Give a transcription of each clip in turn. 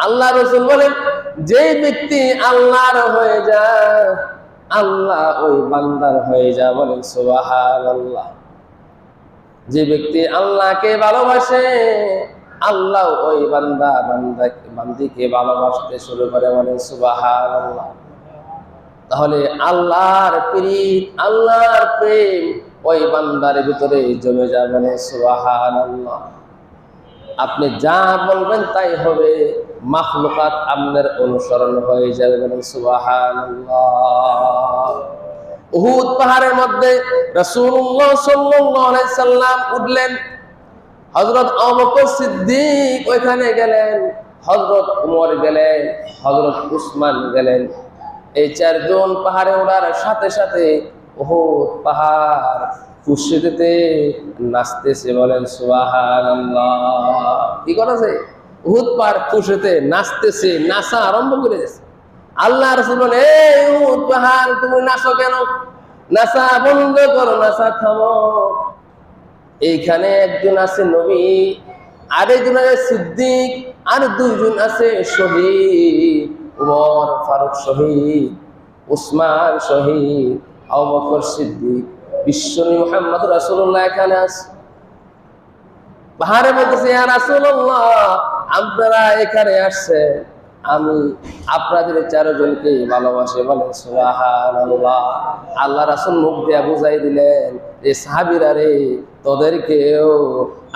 আল্লাহ রাসূল বলেন, যে ব্যক্তি আল্লাহর হয়ে যায় আল্লাহ ওই বান্দার হয়ে যায়। বলেন সুবহানাল্লাহ। যে ব্যক্তি আল্লাহকে ভালোবাসে আল্লাহ ওই বান্দিকে ভালোবাসতে শুরু করে। বলেন সুবহানাল্লাহ। তাহলে আল্লাহর প্রীত, আল্লাহর প্রেম ওই বান্দার ভিতরে জমে যাবে। সুবহানাল্লাহ। আপনি যা বলবেন তাই হবে, মাখলুকাত আপনার অনুসরণ হয়ে যাবে। সুবহানাল্লাহ। উহুদ পাহাড়ের মধ্যে রাসূলুল্লাহ সাল্লাল্লাহু আলাইহি সাল্লাম উঠলেন, হযরত আবু বকর সিদ্দিক ওইখানে গেলেন, হযরত ওমর গেলেন, হযরত উসমান গেলেন। এই চারজন পাহাড়ে ওঠার সাথে সাথে উহুদ পাহাড় খুশিতে নাচতেছে। বলেন সুবহানাল্লাহ। কি করেছে? উহুদ পাহাড় খুশিতে নাচতেছে, নাচা আরম্ভ করে দিয়েছে। আল্লাহ রাসূল বলেন, এই উহুদ পাহাড় তুমি নাচো কেন? নাচা বন্ধ করো, নাচা থামো। এইখানে একজন আছে নবী, আরেকজন আছে সিদ্দিক, আর দুইজন আছে শহীদ। উমর ফারুক শহীদ, উসমান শহীদ, আবু বকর সিদ্দিক, বিশ্বনবী মুহাম্মদ রাসূলুল্লাহ এখানে আছে। পাহাড়ে বলতেছে, ইয়া রাসূলুল্লাহ আপনারা এখানে আসছেন, আমি আপনাদের চারজনকে ভালোবাসি। বলেন সুবহানাল্লাহ। আল্লাহ রাসূল মুখ দিয়ে বুঝাই দিলেন, যে সাহাবীরা রে, তোদেরকেও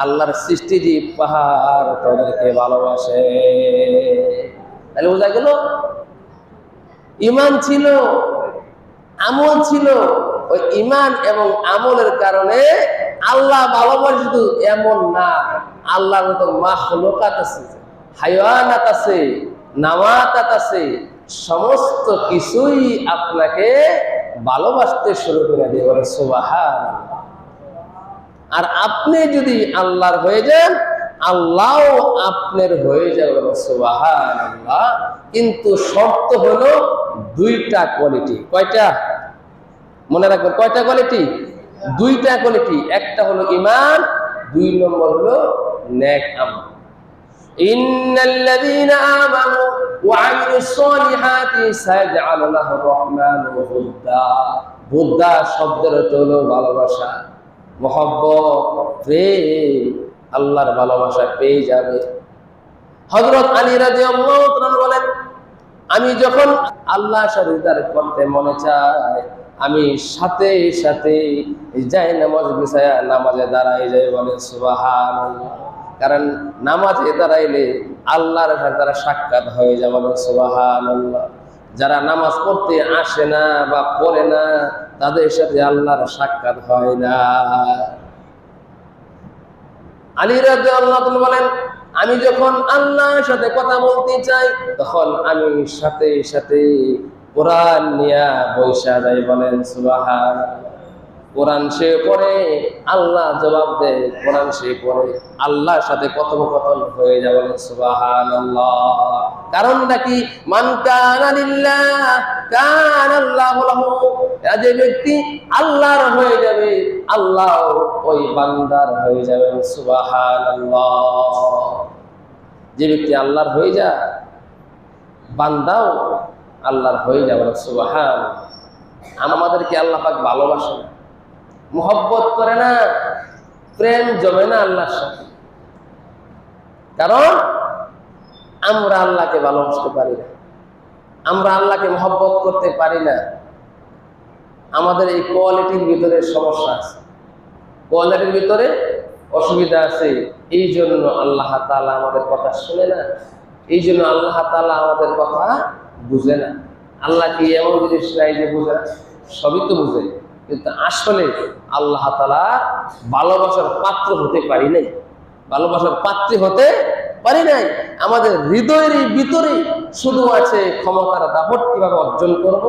আল্লাহর সৃষ্টিজীব পাহাড় তোদেরকে ভালোবাসে। তাহলে বোঝা গেল ঈমান ছিল, আমল ছিল। ওই ঈমান এবং আমলের কারণে আল্লাহ ভালোবাসে শুধু এমন না, আল্লাহর মতো মাখলুকাত আছে, হায়ানাত আছে, নামাতাত আছে, সমস্ত কিছুই আপনাকে ভালোবাসতে শুরু করে দিয়ে। বলে সুবহানাল্লাহ। আর আপনি যদি আল্লাহর হয়ে যান আল্লাহ আপনার হয়ে যাবে। সুবহানাল্লাহ। কিন্তু শর্ত হলো দুইটা কোয়ালিটি। কয়টা? মনে রাখবেন, কয়টা কোয়ালিটি? দুইটা কোয়ালিটি। একটা হলো ঈমান, দুই নম্বর হলো নেক আমল। ইন্নাল্লাযীনা আমানু ওয়া আমিলুস সালিহাতি সায়াজআলু লাহুর রাহমানু ওয়াদা। বুদ্দা শব্দের অর্থ হলো ভালোবাসা, মহব্বত, প্রেম। আল্লাহর ভালোবাসা পেয়ে যাবে। হযরত আলী রাদিয়াল্লাহু তাআলা বলেন, আমি যখন আল্লাহর সাথে দিদার করতে মনে চায় আমি সাথে সাথে যাই নামাজ বিছায়া নামাজে দাঁড়াই যাই। বলে সুবহানাল্লাহ। কারণ নামাজে দাঁড়াইলে আল্লাহর সাথে তারা সাক্ষাৎ হয়ে যায়। বলে সুবহানাল্লাহ। যারা নামাজ পড়তে আসে না বা পড়ে না তাদের সাথে আল্লাহর সাক্ষাৎ হয় না। আলী রাদিয়াল্লাহু তাআলা বলেন, আমি যখন আল্লাহর সাথে কথা বলতে চাই তখন আমি সাথে সাথে কোরআন নিয়ে বৈশা যাই। বলেন সুবহানাল্লাহ। কোরআন সে পড়ে, আল্লাহ জবাব দেয়। কোরআন সে পড়ে, আল্লাহর সাথে কথোপকথন হয়ে যায়। বলেন সুবহানাল্লাহ। কারণটা কি? মান কানা লিল্লাহ কানা আল্লাহু লাহু। যে ব্যক্তি আল্লাহর হয়ে যাবে আল্লাহ ওই বান্দার হয়ে যাবে। সুবহানাল্লাহ। যে ব্যক্তি আল্লাহর হয়ে যায় বান্দাও আল্লাহর হয়ে যাবে। সুবহানাল্লাহ। আমাদেরকে আল্লাহ পাক ভালোবাসে না, মুহাব্বত করে না, প্রেম জমে না আল্লাহর সাথে। কারণ আমরা আল্লাহকে ভালোবাসতে পারি না, আমরা আল্লাহকে মুহাব্বত করতে পারি না। আমাদের এই কোয়ালিটির ভিতরে সমস্যা আছে, কোয়ালিটির ভিতরে অসুবিধা আছে। এই জন্য আল্লাহ তাআলা আমাদের কথা শুনে না, এই জন্য আল্লাহ তাআলা আমাদের কথা বুঝে না। আল্লাহ কি এমন জিনিস নাই যে বুঝে না? সবই তো বুঝে, কিন্তু আসলে আল্লাহ তাআলা ভালোবাসার পাত্র হতে পারি নাই, ভালোবাসার পাত্রী হতে পারি নাই। আমাদের হৃদয়ের ভিতরে শুধু আছে ক্ষমতার দাপট কিভাবে অর্জন করব।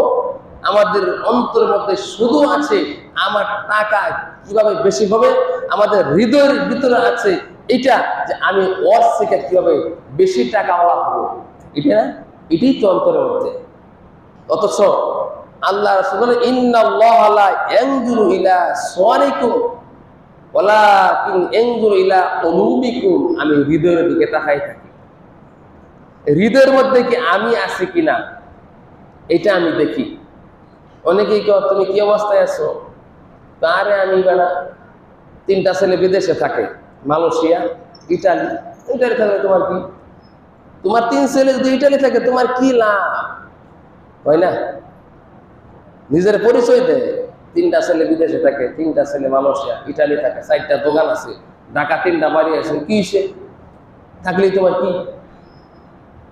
আমাদের অন্তরের মধ্যে শুধু আছে আমার টাকা কিভাবে বেশি হবে। আমাদের হৃদয়ের ভিতরে আছে এটা যে আমি ওর থেকে কিভাবে বেশি টাকা হবো। এটা এটাই তো অন্তরের মধ্যে। অথচ আল্লাহ রাসূল বলেন, ইন্নাল্লাহা লা ইয়ানজুরু ইলা সুওয়ারিকুম ওয়ালাকিন ইয়ানজুরু ইলা কুলুবিকুম। আমি হৃদয়ের দিকে তাকাই থাকি। হৃদয়ের মধ্যে কি আমি আছি কিনা এটা আমি দেখি। অনেকেই কও তুমি কি অবস্থায় আছো? তারে আমি বেড়া 3টা ছেলে বিদেশে থাকে, মালয়েশিয়া, ইটালি। ইটালি থাকে তোমার কি? তোমার 3 ছেলে যদি ইটালি থাকে তোমার কি লাভ? হয় না? নিজের পরিচয় দেয়, 3টা ছেলে বিদেশে থাকে, 3টা ছেলে মালয়েশিয়া, ইটালি থাকে, 4টা দোকান আছে, ঢাকা 3টা বাড়ি আছে, কি সে থাকলেই তোমার কি?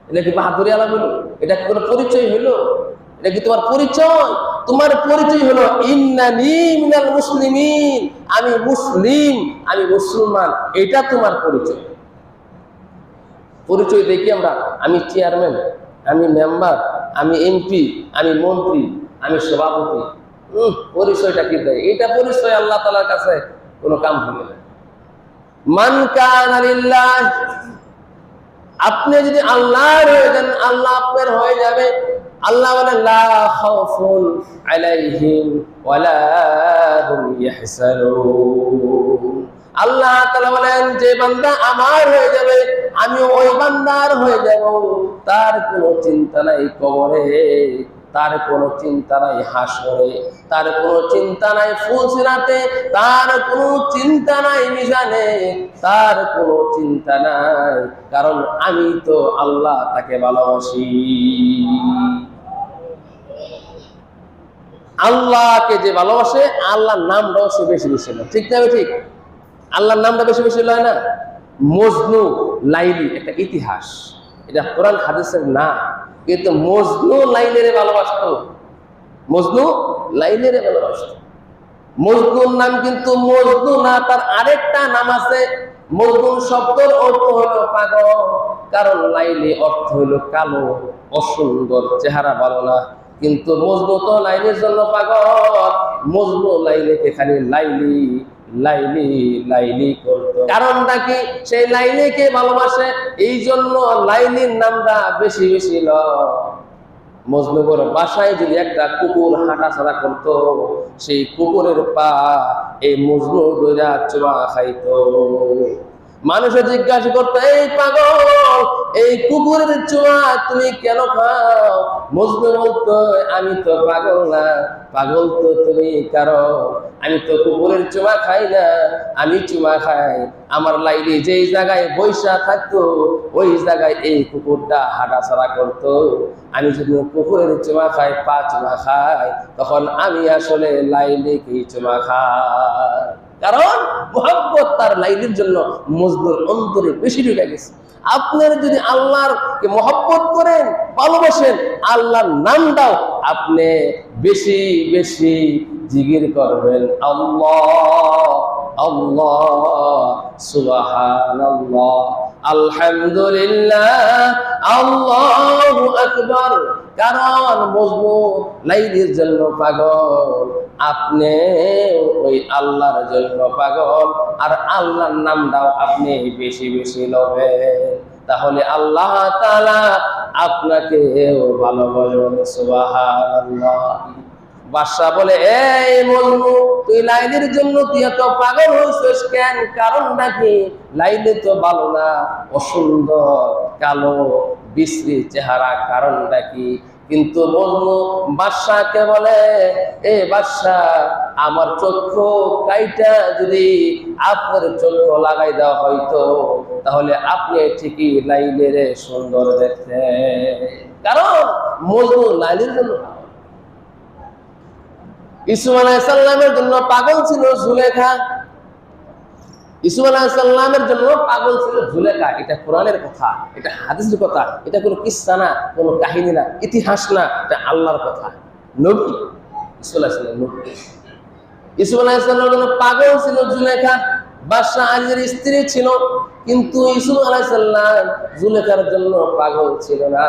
এটা কি বাহাদুরি আলাম হলো? এটা কি কোনো পরিচয় হলো? এটা কি তোমার পরিচয়? তোমার পরিচয় হলো ইন্নানি মিনাল মুসলিমিন, আমি মুসলিম, আমি মুসলমান, এটা তোমার পরিচয়। পরিচয় দেখি আমরা, আমি চেয়ারম্যান, আমি মেম্বার, আমি এমপি, আমি মন্ত্রী, আমি সভাপতি। পরিচয়টা কি দেয়? এটা পরিচয় আল্লাহ তাআলার কাছে কোনো কাম হবে না। মান কানা লিল্লাহ, আপনি যদি আল্লাহর হয়ে যান আল্লাহ আপনার হয়ে যাবে। আল্লাহ বলেন লা খাউফুন আলাইহিম ওয়ালা হুম ইয়াহসানুন। আল্লাহ তাআলা বলেন যে বান্দা আমার হয়ে যাবে আমি ওই বান্দার হয়ে যাব, তার কোনো চিন্তা নাই কবরে, তার কোনো চিন্তা নাই হাসরে, তার কোনো চিন্তা নাই ফুলসিরাতে, তার কোনো চিন্তা নাই মিজানে, তার কোনো চিন্তা নাই, কারণ আমি তো আল্লাহ তাকে ভালোবাসি। আল্লাহকে যে ভালোবাসে আল্লাহর নামটাও সে বেশি বেশি না, ঠিক না? ঠিক, আল্লাহর নামটা বেশি বেশি হয় না? মজনু লাইলি একটা ইতিহাস, এটা কোরআন হাদিসের না, কিন্তু মজনু লাইলের ভালোবাসত, মজনু লাইলের ভালোবাসত। মজনুর নাম কিন্তু মজনু না, তার আরেকটা নাম আছে। মজনু শব্দের অর্থ হলো পাগল, কারণ লাইলি অর্থ হলো কালো, অসুন্দর, চেহারা ভালো না। কিন্তু মজনু তো লাইলের জন্য পাগল, মজনু লাইলিকে খালি লাইলি লাইলি লাইলি করতো। কারণটা কি? সেই লাইলিকে ভালোবাসে, এই জন্য লাইলির নামটা বেশি বেশি মজনুর বাসায় যদি একটা কুকুর হাঁটাছাড়া করতো, সেই কুকুরের পা এই মজনু দইরা চুমা খাইতো। মানুষে জিজ্ঞাসা করতো, এই পাগল, এই কুকুরের চুমা তুমি কেন খাও? মজনু বলতো, আমি তো পাগল না, পাগল তো তুমি, কারণ আমি তো কুকুরের চুমা খাই না, আমি চুমা খাই আমার লাইলি যেই জায়গায় বৈশা থাকতো ওই জায়গায় এই কুকুরটা হাঁটাছাড়া করতো। আমি যদি কুকুরের চুমা খাই, পা চুমা খাই, তখন আমি আসলে লাইলিকেই চুমা খাই, কারণ মুহাব্বত তার লাইলির জন্য মজনুর অন্তরে বেশি ঢুকে গেছে। আপনারা যদি আল্লাহকে মহব্বত করেন, ভালোবাসেন, আল্লাহর নামটাও আপনি বেশি বেশি জিকির করবেন, আল্লাহ আল্লাহ, সুবহানাল্লাহ, আলহামদুলিল্লাহ, আল্লাহু আকবার। কারণ মজনু লাইলির জন্য পাগল, আপনি ওই আল্লাহর জন্য পাগল, আর আল্লাহর নামটাও আপনি বেশি বেশি লবেন, তাহলে আল্লাহ তাআলা আপনাকে ভালোবাসবেন। সুবহানাল্লাহ। বাদশা বলে, এই মজনু, তুই লাইলির জন্য তুই এত পাগল হয়েছিস কেন? কারণটা কি? লাইলি তো ভালো না, অসুন্দর, কালো, বিশ্রী চেহারা, কারণটা কি? কিন্তু মজনু বাদশাকে বলে, এ বাদশা, আমার চক্ষু কাইটা যদি আপনার চক্ষু লাগাই দেওয়া হয়তো, তাহলে আপনি ঠিকই লাইলের সুন্দর দেখতে, কারণ মজনু লাইলির জন্য। ইউসুফ আলাইহিস সালামের জন্য পাগল ছিল জুলেখা, ইউসুফ আলাইহিস সালামের জন্য পাগল ছিল জুলেখা। এটা কোরআনের কথা, এটা হাদিসের কথা, এটা কোনো কিসসা না, কোনো কাহিনী না, ইতিহাস না, এটা আল্লাহর কথা। নবী ইউসুফ আলাইহিস সালাম, নবী ইউসুফ আলাইহিস সালামের জন্য পাগল ছিল জুলেখা। বাদশা আলীর স্ত্রী ছিল, কিন্তু ইউসুফ আলাইহিস সালাম জুলেখার জন্য পাগল ছিল না।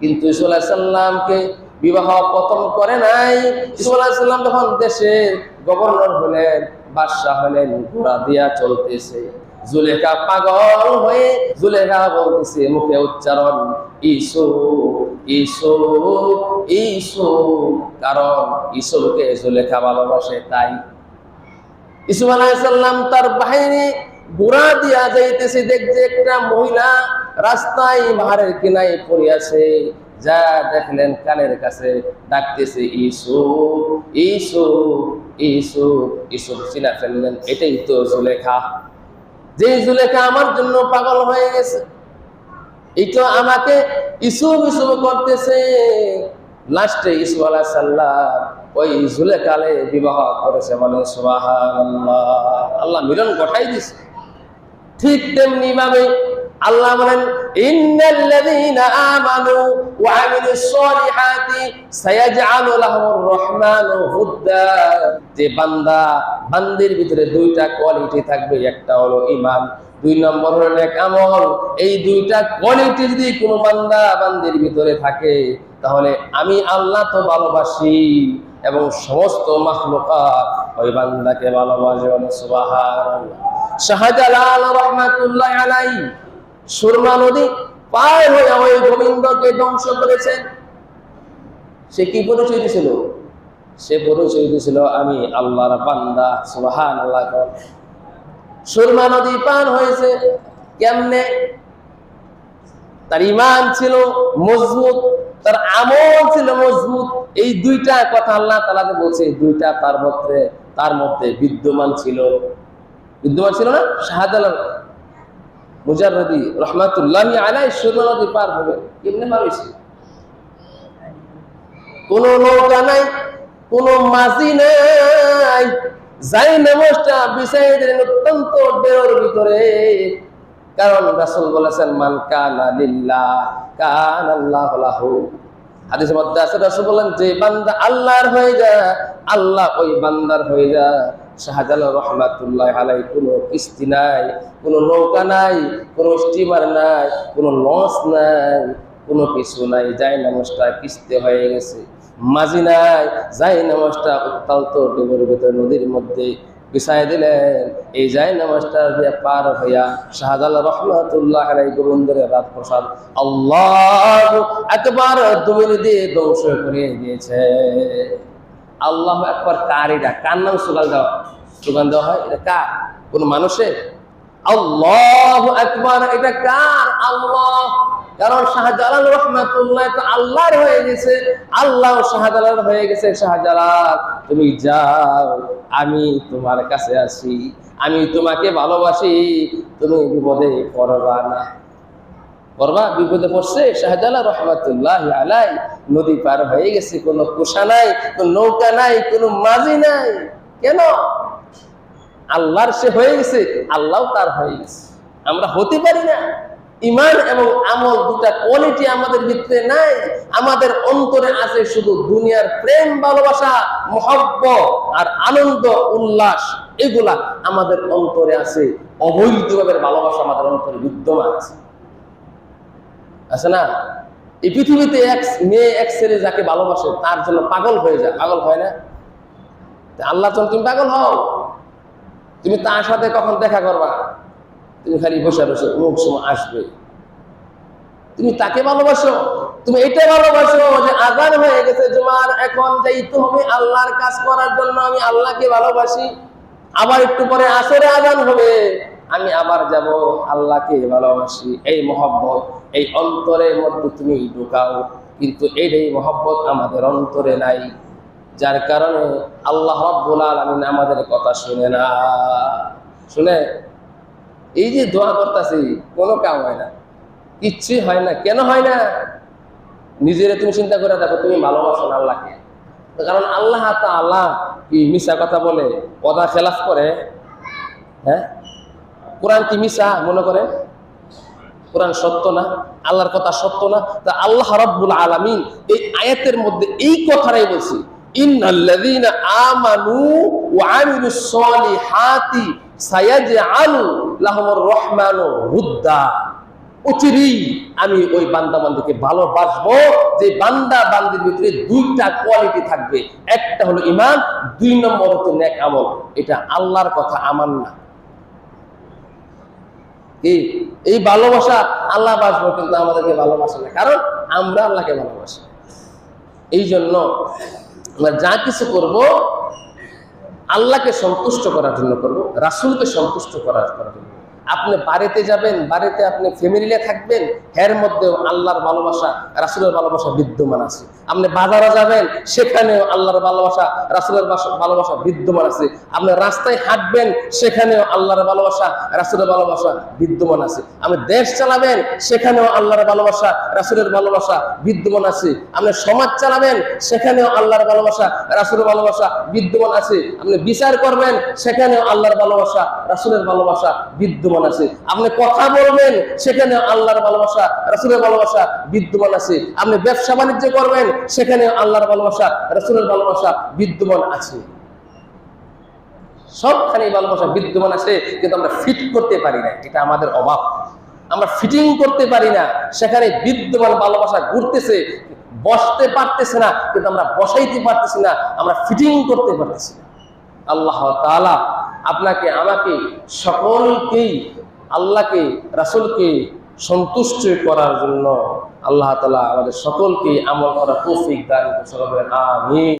কিন্তু ইউসুফ আলাইহিস সালামকে বিবাহ প্রথম করে নাই। ইউসুফ আলাইহিস সালাম যখন দেশের গভর্নর হলেন, বাদশাহ হলেন, ঘোড়া দিয়া চলতেছে, জুলেখা পাগল হয়ে জুলেখা বলতেছে, মুখে উচ্চারণ, ইউসুফ ইউসুফ ইউসুফ, কারণ ইউসুফকে জুলেখা ভালোবাসে। তাই ইউসুফ আলাইহিস সালাম তার বাহিনী ঘোড়া দিয়া যাইতেছে, দেখছে একটা মহিলা রাস্তায় পাহাড়ের কিনারে পড়ে আছে। যা দেখলেন কানের কাছে ডাকতেছে, ইসুফ ইসুফ ইসুফ ইসুফ। চিনা ফেললেন, এটাই তো জুলেখা, যে জুলেখা আমার জন্য পাগল হয়ে গেছে, এই তো আমাকে ইসুফ ইসুফ করতেছে। লাস্টে ইসুফ আলাইহিস সালাম ওই জুলেখালে বিবাহ করেছে, বলে সুবহানাল্লাহ। আল্লাহ মিলন ঘটাই দিছে। ঠিক তেমনি ভাবে আল্লাহ বলেন, ইন্নাল্লাযীনা আমানু ওয়া আমিলুস সলিহাতি সায়াজআলু লাহুমুর রহমানু হুদ্দা। যে বান্দা বান্দির ভিতরে দুইটা কোয়ালিটি থাকবে, একটা হলো ঈমান, দুই নম্বর হলো নেক আমল। এই দুইটা কোয়ালিটি যদি কোনো বান্দা বান্দির ভিতরে থাকে, তাহলে আমি আল্লাহ তো ভালোবাসি এবং সমস্ত মাখলুকাত ওই বান্দাকে ভালোবাসে। সুবহানাল্লাহ। শাহজালাল রাহমাতুল্লাহ আলাইহি সুরমা নদী পার হয়ে ওই গোবিন্দকে ধ্বংস করেছেন। সে কি পরিচয় দিয়েছিল? সে পরিচয় দিয়েছিল, আমি আল্লাহর বান্দা। সুবহানাল্লাহ। সুরমা নদী পার হয়েছে কেমনে? তার ঈমান ছিল মজবুত, তার আমল ছিল মজবুত। এই দুইটা কথা আল্লাহ তাআলা বলছে, দুইটা তার মধ্যে বিদ্যমান ছিল। বিদ্যমান ছিল না? শাহজালাল মুজাররদি রহমাতুল্লাহি আলাইহি সুরমা নদী পার হবে কেমনে পার হয়েছে? কোন নৌকা নাই, কোন মাঝি নাই, যাই নামাজটা বিছাইয়ে দিলেন অত্যন্ত ঢেউর ভিতরে। কারণ রাসূল বলেছেন, মান কানা লিল্লাহ কানাল্লাহু লাহু। হাদিসের মধ্যে আছে, রাসূল বলেন, যে বান্দা আল্লাহর হয়ে যায়, আল্লাহ ওই বান্দার হয়ে যায়। শাহজালাল রহমাতুল্লাহ আলাইহি কোনো কিস্তি নাই, কোনো নৌকা নাই, কোনো স্টিমার নাই, কোনো লঞ্চ নাই, কোনো কিছু নাই। যাই নামাজটা কিস্তি হয়ে গেছে, মাঝি নাই, যাই নামাজটা উত্তালত ডুবের ভিতরে নদীর মধ্যে বিছায় দিলেন। এই যাই নামাজটা দিয়ে পার হইয়া শাহজালাল রহমাতুল্লাহ আলাইহি গোবিন্দের রাত প্রসাদ আল্লাহু আকবার দুমিনি দিয়ে ধ্বংস করে দিয়েছে। আল্লাহু আকবার কার? এটা কার নাম স্লোগান দেওয়া হয়? এটা কার? কোন মানুষের? আল্লাহু আকবার এটা কার? আল্লাহ। কারণ শাহজালাল রহমাতুল্লাহ তো আল্লাহর হয়ে গেছে, আল্লাহ শাহজালাল হয়ে গেছে। শাহজালাল তুমি যাও, আমি তোমার কাছে আসি, আমি তোমাকে ভালোবাসি, তুমি বিপদে পড়বা না। পড়বা? বিপদে পড়ছে শাহজালাল রহমাতুল্লাহ আলাইহি। নদী পার হয়ে গেছে, কোনো কুশা নাই, কোনো নৌকা নাই, কোনো মাঝি নাই। কেন? আল্লাহর সে হয়ে গেছে, আল্লাহ তার হয়ে গেছে। আমরা হতে পারি না। ঈমান এবং আমল দুটা কোয়ালিটি আমাদের ভিতরে নাই। আমাদের অন্তরে আছে শুধু দুনিয়ার প্রেম, ভালোবাসা, মহব্বত আর আনন্দ উল্লাস। এগুলা আমাদের অন্তরে আছে। অবৈধভাবে ভালোবাসা আমাদের অন্তরে বিদ্যমান আছে না? এই পৃথিবীতে এক মেয়ে এক ছেলে যাকে ভালোবাসে তার জন্য পাগল হয়ে যায়, পাগল হয় না? আল্লাহ যখন তুমি পাগল হও, তুমি তার সাথে কখন দেখা করবা? তুমি খালি বসে বসে অমুক সময় আসবে। তুমি তাকে ভালোবাসো, তুমি এটা ভালোবাসো যে আজান হয়ে গেছে জুমার, এখন যাইতে হবে আল্লাহর কাজ করার জন্য, আমি আল্লাহকে ভালোবাসি। আবার একটু পরে আসরে আজান হবে, আমি আবার যাব, আল্লাহকে ভালোবাসি। এই মহব্বত এই অন্তরের মধ্যে তুমি ঢুকাও, কিন্তু এই মহব্বত আমাদের অন্তরে নাই। যার কারণে আল্লাহ রাব্বুল আলামিন আমাদের কথা শুনে না। শুনে এই যে দোয়া করতেছি, কোনো কাম হয় না, কিচ্ছুই হয় না। কেন হয় না? নিজেরে তুমি চিন্তা করে দেখো, তুমি ভালোবাসো না আল্লাহকে। কারণ আল্লাহ তাআলা কি মিশা কথা বলে, কথা খেলাফ করে? হ্যাঁ, কোরআন কি মিশা মনে করে? কোরআন সত্য না? আল্লাহর কথা সত্য না? তা আল্লাহ রাব্বুল আলামিন এই আয়াতের মধ্যে এই কথাটাই বলছে, ইন্নাল্লাযীনা আমানু ওয়া আমিলুস সলিহাতি সায়াজআলু লাহুমুর রহমানু হুদ্দা। অচিরেই আমি ওই বান্দা বান্দিকে ভালোবাসবো যে বান্দা বান্দির ভিতরে দুইটা কোয়ালিটি থাকবে, একটা হলো ঈমান, দুই নম্বর হচ্ছে নেক আমল। এটা আল্লাহর কথা, আমার না। এই ভালোবাসা আল্লাহ বাসবো, কিন্তু আমাদেরকে ভালোবাসে না, কারণ আমরা আল্লাহকে ভালোবাসি। এই জন্য আমরা যা কিছু করব আল্লাহকে সন্তুষ্ট করার জন্য করব, রাসূলকে সন্তুষ্ট করার জন্য। আপনি বাড়িতে যাবেন, বাড়িতে আপনি ফ্যামিলি নিয়ে থাকবেন, এর মধ্যেও আল্লাহর ভালোবাসা রাসূলের ভালোবাসা বিদ্যমান আছে। আপনি বাজারে যাবেন, সেখানেও আল্লাহর ভালোবাসা রাসূলের ভালোবাসা বিদ্যমান আছে। আপনি রাস্তায় হাঁটবেন, সেখানেও আল্লাহর ভালোবাসা রাসূলের ভালোবাসা বিদ্যমান আছে। আপনি দেশ চালাবেন, সেখানেও আল্লাহর ভালোবাসা রাসূলের ভালোবাসা বিদ্যমান আছে। আপনি সমাজ চালাবেন, সেখানেও আল্লাহর ভালোবাসা রাসূলের ভালোবাসা বিদ্যমান আছে। আপনি বিচার করবেন, সেখানেও আল্লাহর ভালোবাসা রাসূলের ভালোবাসা বিদ্যমান আছে। আপনি কথা বলবেন, সেখানেও আল্লাহর ভালোবাসা রাসূলের ভালোবাসা বিদ্যমান আছে। আপনি ব্যবসা বাণিজ্য করবেন, সেখানেও আল্লাহর ভালোবাসা রাসূলের ভালোবাসা বিদ্যমান আছে। সবখানে ভালোবাসা বিদ্যমান আছে, কিন্তু আমরা ফিট করতে পারি না, এটা আমাদের অভাব। আমরা ফিটিং করতে পারি না, সেখানে বিদ্যমান ভালোবাসা ঘুরতেছে, বসতে পারতেছে না, কিন্তু আমরা বসাইতে পারতেছি না, আমরা ফিটিং করতে পারতেছি না। আল্লাহ তাআলা আপনাকে আমাকে সকলকেই আল্লাহকে রাসূলকে সন্তুষ্ট করার জন্য আল্লাহ তাআলা আমাদের সকলকে আমল করার তৌফিক দান করুন। আমিন।